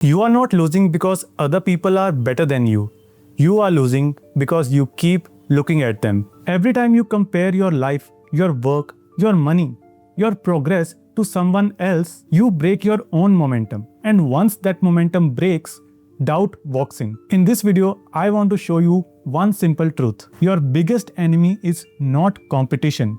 You are not losing because other people are better than you. You are losing because you keep looking at them. Every time you compare your life, your work, your money, your progress to someone else, you break your own momentum. And once that momentum breaks, doubt walks in. In this video, I want to show you one simple truth. Your biggest enemy is not competition.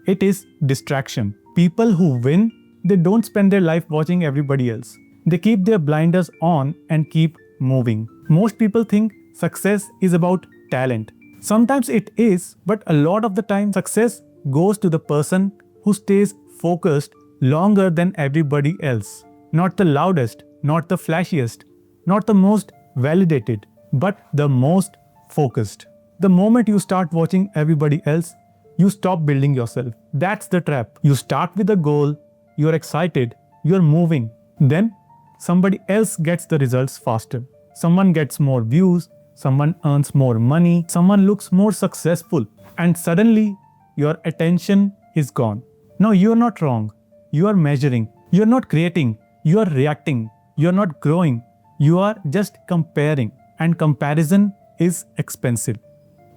It is distraction. People who win, they don't spend their life watching everybody else. They keep their blinders on and keep moving. Most people think success is about talent. Sometimes it is, but a lot of the time success goes to the person who stays focused longer than everybody else. Not the loudest, not the flashiest, not the most validated, but the most focused. The moment you start watching everybody else, you stop building yourself. That's the trap. You start with a goal, you're excited, you're moving. Then somebody else gets the results faster. Someone gets more views, someone earns more money, someone looks more successful, and suddenly your attention is gone. No, you're not wrong. You are measuring. You're not creating. You are reacting. You're not growing. You are just comparing. And comparison is expensive.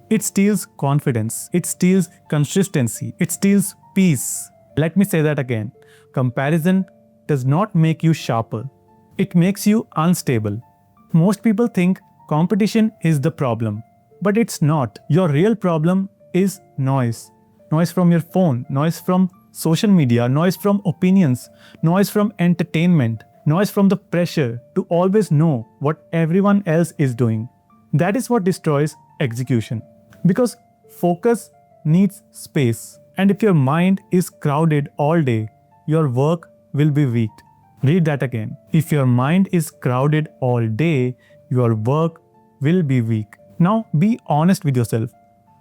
It steals confidence. It steals consistency. It steals peace. Let me say that again. Comparison does not make you sharper. It makes you unstable. Most people think competition is the problem, but it's not. Your real problem is noise. Noise from your phone, noise from social media, noise from opinions, noise from entertainment, noise from the pressure to always know what everyone else is doing. That is what destroys execution. Because focus needs space. And if your mind is crowded all day, your work will be weak. Read that again. If your mind is crowded all day, your work will be weak. Now be honest with yourself.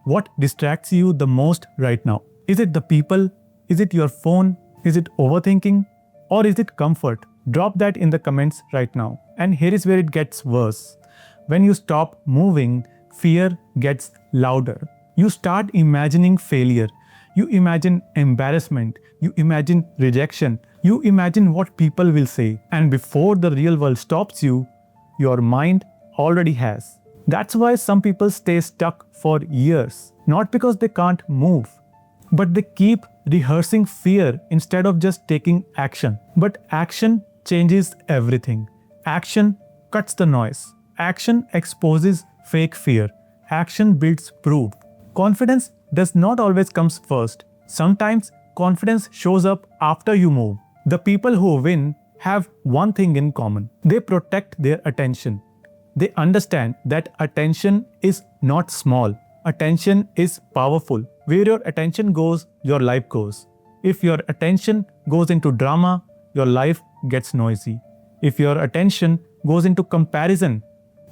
What distracts you the most right now? Is it the people? Is it your phone? Is it overthinking? Or is it comfort? Drop that in the comments right now. And here is where it gets worse. When you stop moving, fear gets louder. You start imagining failure. You imagine embarrassment. You imagine rejection. You imagine what people will say. And before the real world stops you, your mind already has. That's why some people stay stuck for years. Not because they can't move, but they keep rehearsing fear instead of just taking action. But action changes everything. Action cuts the noise. Action exposes fake fear. Action builds proof. Confidence does not always come first. Sometimes confidence shows up after you move. The people who win have one thing in common. They protect their attention. They understand that attention is not small. Attention is powerful. Where your attention goes, your life goes. If your attention goes into drama, your life gets noisy. If your attention goes into comparison,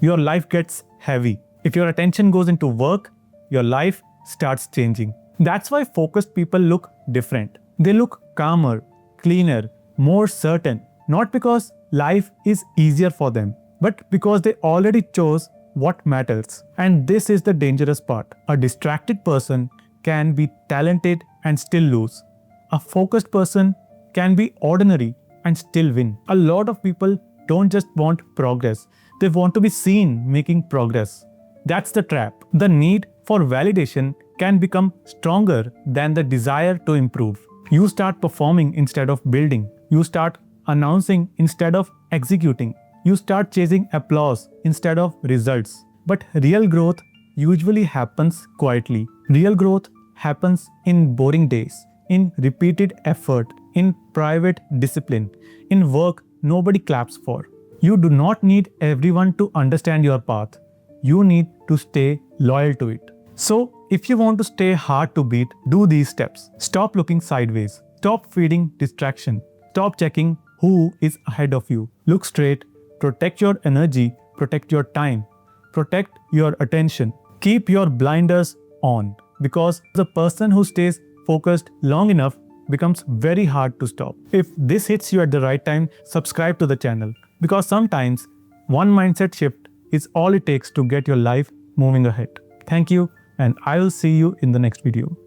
your life gets heavy. If your attention goes into work, your life starts changing. That's why focused people look different. They look calmer, cleaner, more certain. Not because life is easier for them, but because they already chose what matters. And this is the dangerous part. A distracted person can be talented and still lose. A focused person can be ordinary and still win. A lot of people don't just want progress. They want to be seen making progress. That's the trap. The need for validation can become stronger than the desire to improve. You start performing instead of building. You start announcing instead of executing. You start chasing applause instead of results. But real growth usually happens quietly. Real growth happens in boring days, in repeated effort, in private discipline, in work nobody claps for. You do not need everyone to understand your path. You need to stay loyal to it. So, if you want to stay hard to beat, do these steps. Stop looking sideways. Stop feeding distraction. Stop checking who is ahead of you. Look straight. Protect your energy. Protect your time. Protect your attention. Keep your blinders on, because the person who stays focused long enough becomes very hard to stop. If this hits you at the right time, subscribe to the channel, because sometimes one mindset shift is all it takes to get your life moving ahead. Thank you, and I will see you in the next video.